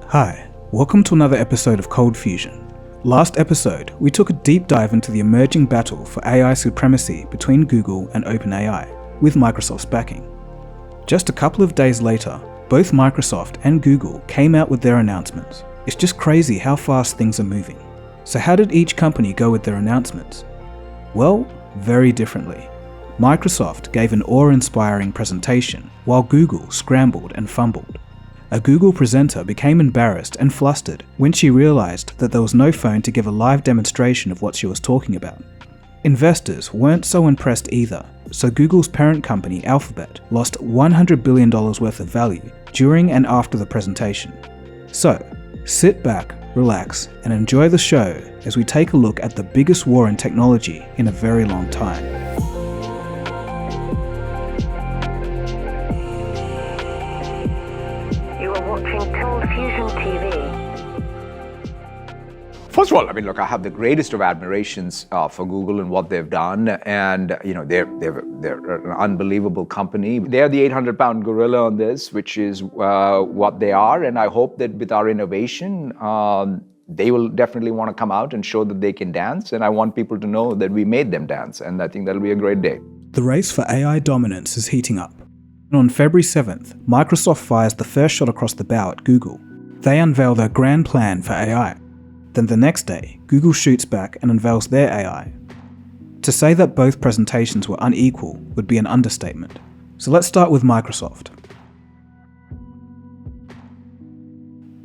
Hi, welcome to another episode of ColdFusion. Last episode, we took a deep dive into the emerging battle for AI supremacy between Google and OpenAI, with Microsoft's backing. Just a couple of days later, both Microsoft and Google came out with their announcements. It's just crazy how fast things are moving. So how did each company go with their announcements? Well, very differently. Microsoft gave an awe-inspiring presentation, while Google scrambled and fumbled. A Google presenter became embarrassed and flustered when she realized that there was no phone to give a live demonstration of what she was talking about. Investors weren't so impressed either, so Google's parent company Alphabet lost $100 billion worth of value during and after the presentation. So, sit back, relax, and enjoy the show as we take a look at the biggest war in technology in a very long time. First of all, I have the greatest of admirations for Google and what they've done, and they're an unbelievable company. They're the 800-pound gorilla on this, which is what they are, and I hope that with our innovation, they will definitely want to come out and show that they can dance, and I want people to know that we made them dance, and I think that'll be a great day. The race for AI dominance is heating up. On February 7th, Microsoft fires the first shot across the bow at Google. They unveil their grand plan for AI. Then the next day, Google shoots back and unveils their AI. To say that both presentations were unequal would be an understatement. So let's start with Microsoft.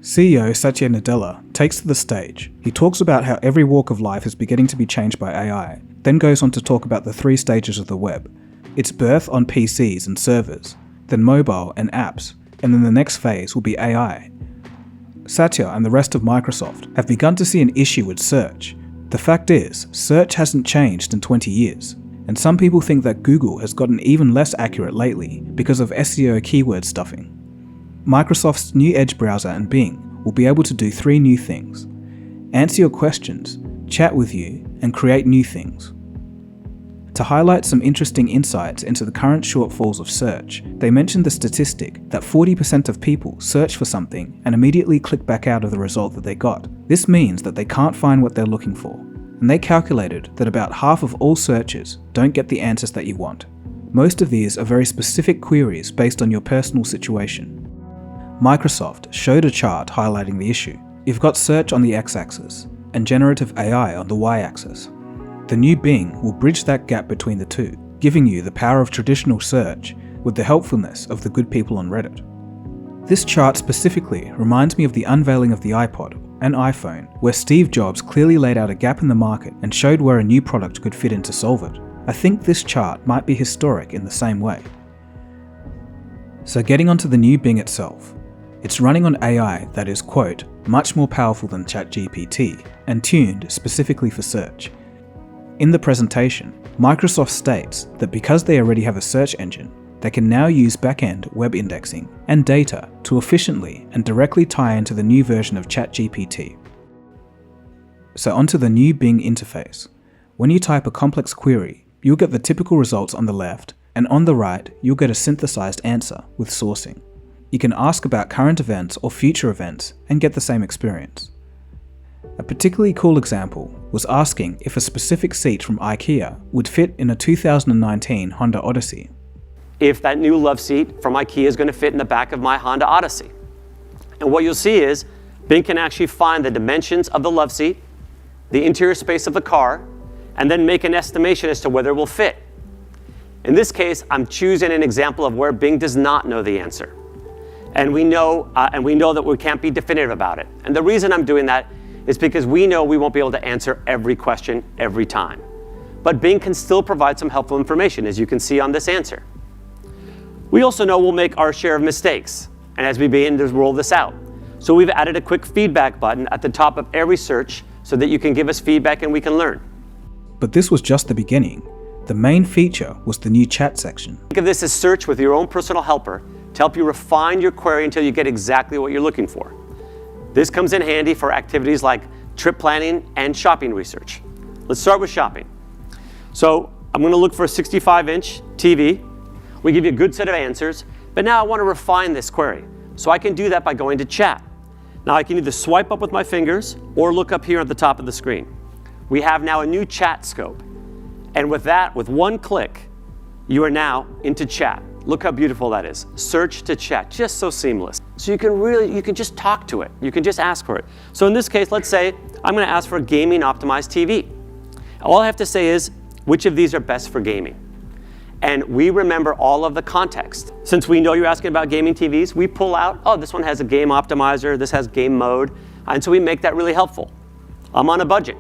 CEO Satya Nadella takes to the stage. He talks about how every walk of life is beginning to be changed by AI, then goes on to talk about the 3 stages of the web. Its birth on PCs and servers, then mobile and apps, and then the next phase will be AI. Satya and the rest of Microsoft have begun to see an issue with search. The fact is, search hasn't changed in 20 years, and some people think that Google has gotten even less accurate lately because of SEO keyword stuffing. Microsoft's new Edge browser and Bing will be able to do 3 new things: answer your questions, chat with you, and create new things. To highlight some interesting insights into the current shortfalls of search, they mentioned the statistic that 40% of people search for something and immediately click back out of the result that they got. This means that they can't find what they're looking for, and they calculated that about half of all searches don't get the answers that you want. Most of these are very specific queries based on your personal situation. Microsoft showed a chart highlighting the issue. You've got search on the x-axis and generative AI on the y-axis. The new Bing will bridge that gap between the two, giving you the power of traditional search with the helpfulness of the good people on Reddit. This chart specifically reminds me of the unveiling of the iPod and iPhone, where Steve Jobs clearly laid out a gap in the market and showed where a new product could fit in to solve it. I think this chart might be historic in the same way. So getting onto the new Bing itself, it's running on AI that is, quote, much more powerful than ChatGPT and tuned specifically for search. In the presentation, Microsoft states that because they already have a search engine, they can now use back-end web indexing and data to efficiently and directly tie into the new version of ChatGPT. So onto the new Bing interface. When you type a complex query, you'll get the typical results on the left, and on the right, you'll get a synthesized answer with sourcing. You can ask about current events or future events and get the same experience. A particularly cool example was asking if a specific seat from IKEA would fit in a 2019 Honda Odyssey. If that new love seat from IKEA is going to fit in the back of my Honda Odyssey. And what you'll see is Bing can actually find the dimensions of the love seat, the interior space of the car, and then make an estimation as to whether it will fit. In this case, I'm choosing an example of where Bing does not know the answer. And we know that we can't be definitive about it. And the reason I'm doing that is because we know we won't be able to answer every question every time. But Bing can still provide some helpful information, as you can see on this answer. We also know we'll make our share of mistakes, and as we begin to roll this out. So we've added a quick feedback button at the top of every search so that you can give us feedback and we can learn. But this was just the beginning. The main feature was the new chat section. Think of this as search with your own personal helper to help you refine your query until you get exactly what you're looking for. This comes in handy for activities like trip planning and shopping research. Let's start with shopping. So I'm going to look for a 65-inch TV. We give you a good set of answers, but now I want to refine this query. So I can do that by going to chat. Now I can either swipe up with my fingers or look up here at the top of the screen. We have now a new chat scope. And with that, with one click, you are now into chat. Look how beautiful that is. Search to chat, just so seamless. So you can just talk to it. You can just ask for it. So in this case, let's say I'm gonna ask for a gaming optimized TV. All I have to say is, which of these are best for gaming? And we remember all of the context. Since we know you're asking about gaming TVs, we pull out, oh, this one has a game optimizer, this has game mode, and so we make that really helpful. I'm on a budget.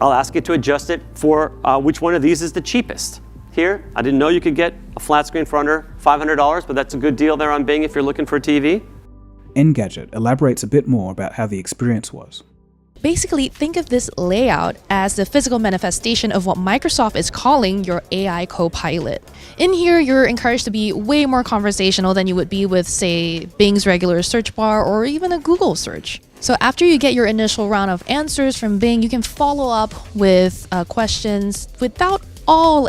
I'll ask it to adjust it for which one of these is the cheapest. Here, I didn't know you could get a flat screen for under $500, but that's a good deal there on Bing if you're looking for a TV. Engadget elaborates a bit more about how the experience was. Basically, think of this layout as the physical manifestation of what Microsoft is calling your AI co-pilot. In here, you're encouraged to be way more conversational than you would be with, say, Bing's regular search bar or even a Google search. So after you get your initial round of answers from Bing, you can follow up with questions without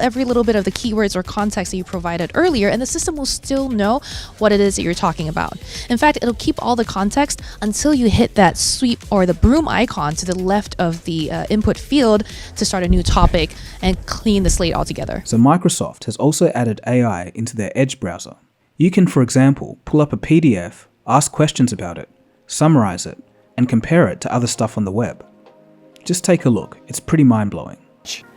every little bit of the keywords or context that you provided earlier, and the system will still know what it is that you're talking about. In fact, it'll keep all the context until you hit that sweep or the broom icon to the left of the input field to start a new topic and clean the slate altogether. So Microsoft has also added AI into their Edge browser. You can, for example, pull up a PDF, ask questions about it, summarize it, and compare it to other stuff on the web. Just take a look, it's pretty mind-blowing.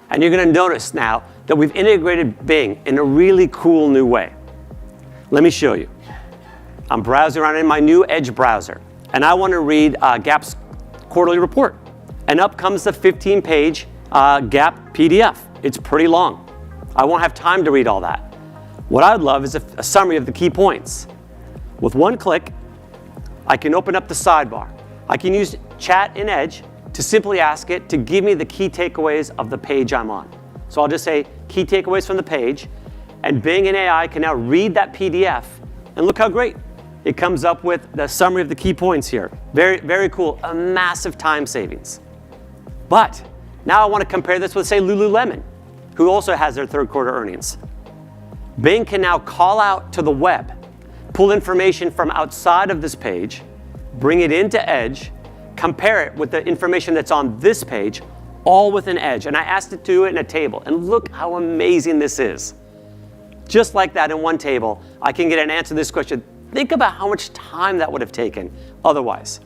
And you're going to notice now that we've integrated Bing in a really cool new way. Let me show you. I'm browsing around in my new Edge browser, and I want to read Gap's quarterly report. And up comes the 15-page Gap PDF. It's pretty long. I won't have time to read all that. What I'd love is a summary of the key points. With one click, I can open up the sidebar. I can use chat in Edge to simply ask it to give me the key takeaways of the page I'm on. So I'll just say key takeaways from the page, and Bing and AI can now read that PDF, and look how great. It comes up with the summary of the key points here. Very, very cool, a massive time savings. But now I want to compare this with, say, Lululemon, who also has their third quarter earnings. Bing can now call out to the web, pull information from outside of this page, bring it into Edge, compare it with the information that's on this page, all within Edge. And I asked it to do it in a table. And look how amazing this is. Just like that in one table, I can get an answer to this question. Think about how much time that would have taken otherwise.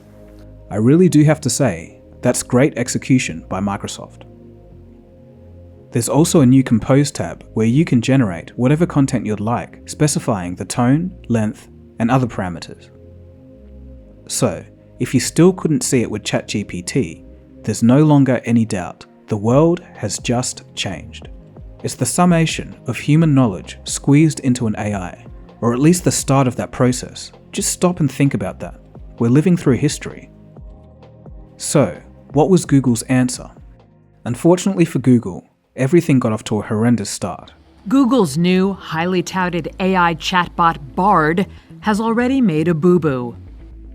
I really do have to say, that's great execution by Microsoft. There's also a new Compose tab where you can generate whatever content you'd like, specifying the tone, length, and other parameters. So, if you still couldn't see it with ChatGPT, there's no longer any doubt. The world has just changed. It's the summation of human knowledge squeezed into an AI, or at least the start of that process. Just stop and think about that. We're living through history. So, what was Google's answer? Unfortunately for Google, everything got off to a horrendous start. Google's new, highly touted AI chatbot Bard has already made a boo-boo.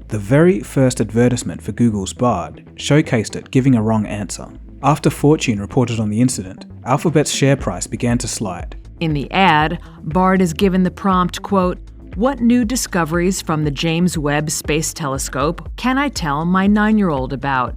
The very first advertisement for Google's Bard showcased it giving a wrong answer. After Fortune reported on the incident, Alphabet's share price began to slide. In the ad, Bard is given the prompt, quote, "What new discoveries from the James Webb Space Telescope can I tell my 9-year-old about?"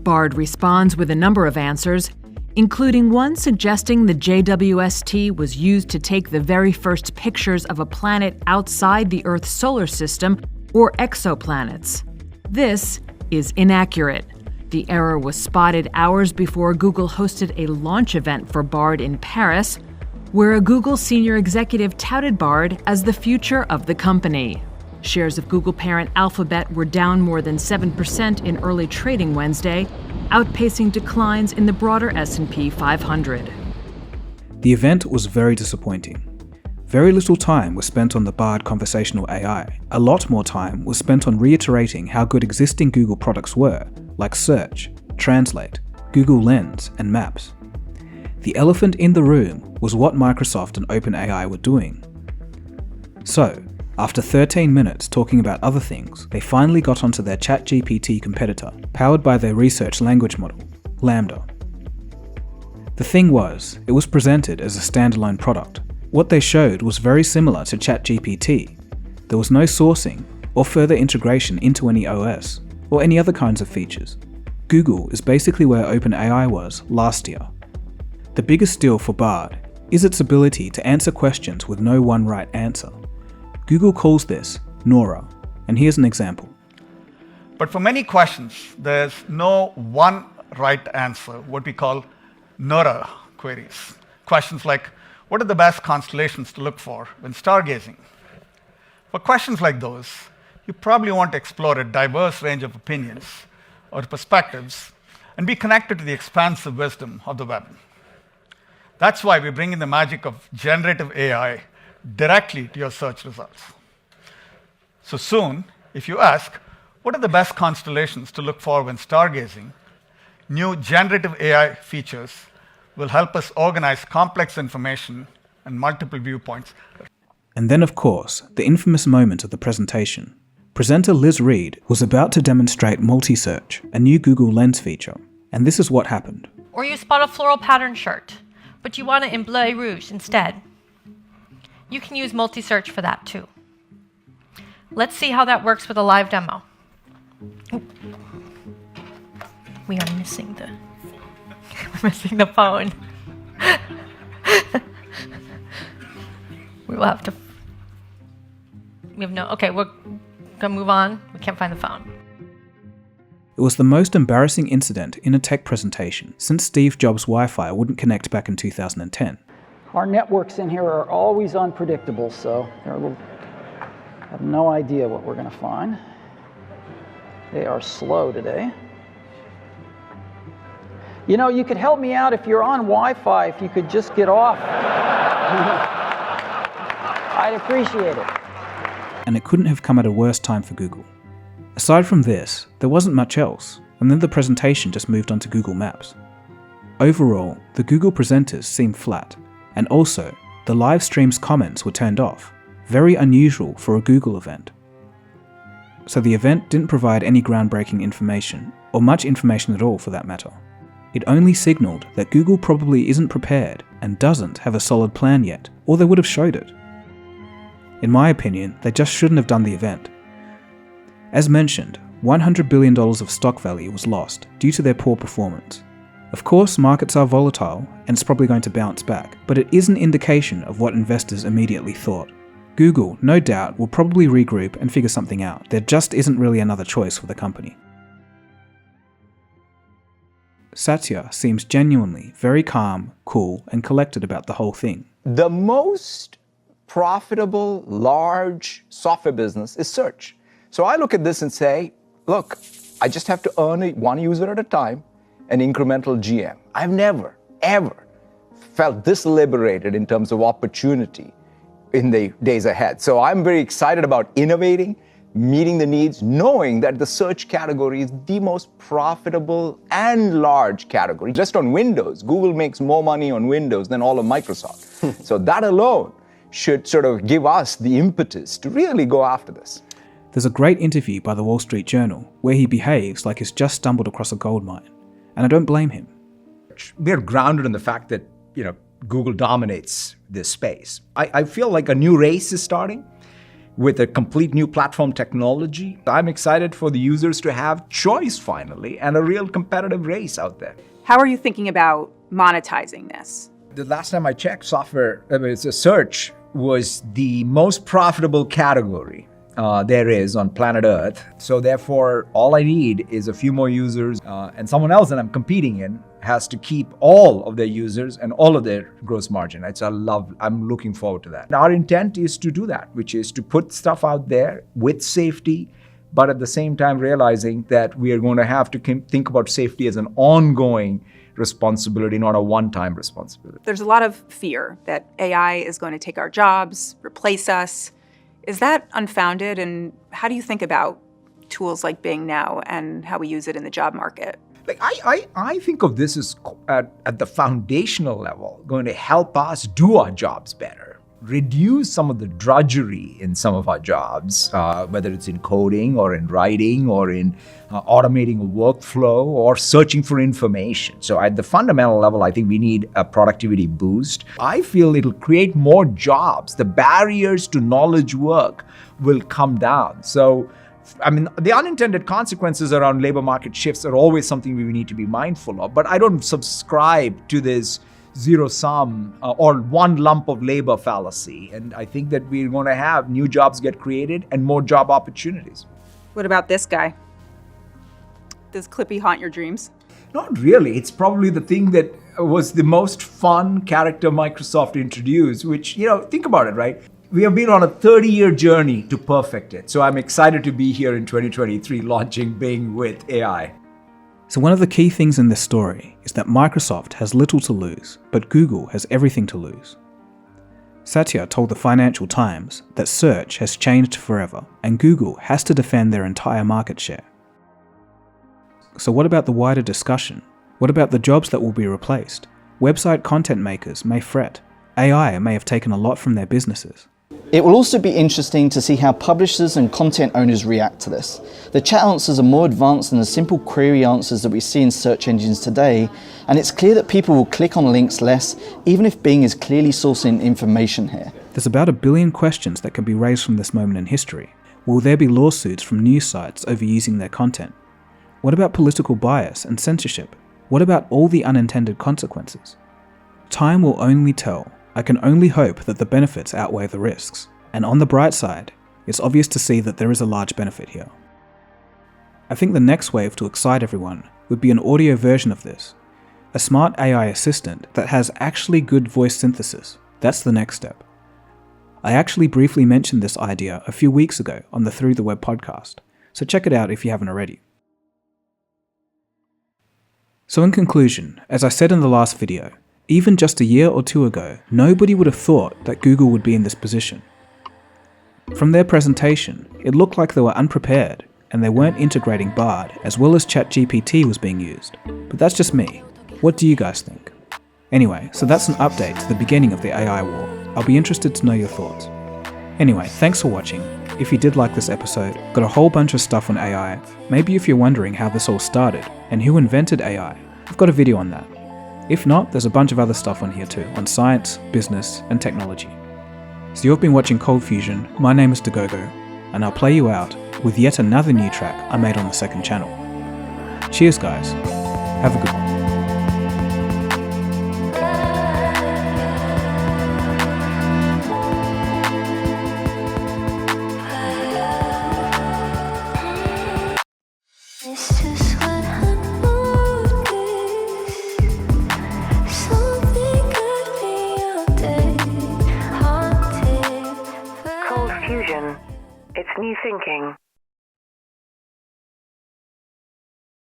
Bard responds with a number of answers, including one suggesting the JWST was used to take the very first pictures of a planet outside the Earth's solar system, or exoplanets. This is inaccurate. The error was spotted hours before Google hosted a launch event for Bard in Paris, where a Google senior executive touted Bard as the future of the company. Shares of Google parent Alphabet were down more than 7% in early trading Wednesday, outpacing declines in the broader S&P 500. The event was very disappointing. Very little time was spent on the Bard conversational AI. A lot more time was spent on reiterating how good existing Google products were, like Search, Translate, Google Lens, and Maps. The elephant in the room was what Microsoft and OpenAI were doing. So, after 13 minutes talking about other things, they finally got onto their ChatGPT competitor, powered by their research language model, Lambda. The thing was, it was presented as a standalone product. What they showed was very similar to ChatGPT. There was no sourcing or further integration into any OS. or any other kinds of features. Google is basically where OpenAI was last year. The biggest deal for Bard is its ability to answer questions with no one right answer. Google calls this Nora, and here's an example. But for many questions, there's no one right answer, what we call Nora queries. Questions like, what are the best constellations to look for when stargazing? For questions like those, you probably want to explore a diverse range of opinions or perspectives and be connected to the expansive wisdom of the web. That's why we bring in the magic of generative AI directly to your search results. So soon, if you ask, what are the best constellations to look for when stargazing, new generative AI features will help us organize complex information and multiple viewpoints. And then, of course, the infamous moment of the presentation. Presenter Liz Reed was about to demonstrate multi-search, a new Google Lens feature, and this is what happened. Or you spot a floral pattern shirt, but you want it in bleu rouge instead. You can use multi-search for that too. Let's see how that works with a live demo. We are missing the phone. We will have to. Okay, we're gonna move on. We can't find the phone. It was the most embarrassing incident in a tech presentation since Steve Jobs' Wi-Fi wouldn't connect back in 2010. Our networks in here are always unpredictable, so I have no idea what we're going to find. They are slow today. You know, you could help me out if you're on Wi-Fi, if you could just get off. I'd appreciate it. And it couldn't have come at a worse time for Google. Aside from this, there wasn't much else, and then the presentation just moved on to Google Maps. Overall, the Google presenters seemed flat, and also, the live stream's comments were turned off, very unusual for a Google event. So the event didn't provide any groundbreaking information, or much information at all for that matter. It only signaled that Google probably isn't prepared and doesn't have a solid plan yet, or they would have showed it. In my opinion, they just shouldn't have done the event. As mentioned, $100 billion of stock value was lost due to their poor performance. Of course, markets are volatile and it's probably going to bounce back, but it is an indication of what investors immediately thought. Google, no doubt, will probably regroup and figure something out. There just isn't really another choice for the company. Satya seems genuinely very calm, cool, and collected about the whole thing. The most profitable, large software business is search. So I look at this and say, look, I just have to earn one user at a time, an incremental GM. I've never, ever felt this liberated in terms of opportunity in the days ahead. So I'm very excited about innovating, meeting the needs, knowing that the search category is the most profitable and large category. Just on Windows, Google makes more money on Windows than all of Microsoft. So that alone should sort of give us the impetus to really go after this. There's a great interview by the Wall Street Journal where he behaves like he's just stumbled across a gold mine, and I don't blame him. We're grounded in the fact that, Google dominates this space. I feel like a new race is starting with a complete new platform technology. I'm excited for the users to have choice finally and a real competitive race out there. How are you thinking about monetizing this? The last time I checked, search was the most profitable category there is on planet Earth. So therefore, all I need is a few more users and someone else that I'm competing in has to keep all of their users and all of their gross margin. I'm looking forward to that. Our intent is to do that, which is to put stuff out there with safety, but at the same time realizing that we are going to have to think about safety as an ongoing responsibility, not a one-time responsibility. There's a lot of fear that AI is going to take our jobs, replace us. Is that unfounded? And how do you think about tools like Bing now and how we use it in the job market? I think of this as at the foundational level going to help us do our jobs better, reduce some of the drudgery in some of our jobs, whether it's in coding or in writing or in automating a workflow or searching for information. So at the fundamental level, I think we need a productivity boost. I feel it'll create more jobs. The barriers to knowledge work will come down. So I mean, the unintended consequences around labor market shifts are always something we need to be mindful of, but I don't subscribe to this zero sum or one lump of labor fallacy. And I think that we're going to have new jobs get created and more job opportunities. What about this guy? Does Clippy haunt your dreams? Not really. It's probably the thing that was the most fun character Microsoft introduced, which, think about it, right? We have been on a 30-year journey to perfect it. So I'm excited to be here in 2023 launching Bing with AI. So one of the key things in this story is that Microsoft has little to lose, but Google has everything to lose. Satya told the Financial Times that search has changed forever and Google has to defend their entire market share. So what about the wider discussion? What about the jobs that will be replaced? Website content makers may fret. AI may have taken a lot from their businesses. It will also be interesting to see how publishers and content owners react to this. The chat answers are more advanced than the simple query answers that we see in search engines today, and it's clear that people will click on links less, even if Bing is clearly sourcing information here. There's about 1 billion questions that can be raised from this moment in history. Will there be lawsuits from news sites overusing their content? What about political bias and censorship? What about all the unintended consequences? Time will only tell. I can only hope that the benefits outweigh the risks. And on the bright side, it's obvious to see that there is a large benefit here. I think the next wave to excite everyone would be an audio version of this. A smart AI assistant that has actually good voice synthesis. That's the next step. I actually briefly mentioned this idea a few weeks ago on the Through the Web podcast, so check it out if you haven't already. So in conclusion, as I said in the last video, even just a year or two ago, nobody would have thought that Google would be in this position. From their presentation, it looked like they were unprepared and they weren't integrating Bard as well as ChatGPT was being used. But that's just me. What do you guys think? Anyway, so that's an update to the beginning of the AI war. I'll be interested to know your thoughts. Anyway, thanks for watching. If you did like this episode, got a whole bunch of stuff on AI. Maybe if you're wondering how this all started and who invented AI, I've got a video on that. If not, there's a bunch of other stuff on here too, on science, business, and technology. So you've been watching ColdFusion, my name is Dagogo, and I'll play you out with yet another new track I made on the second channel. Cheers guys, have a good one.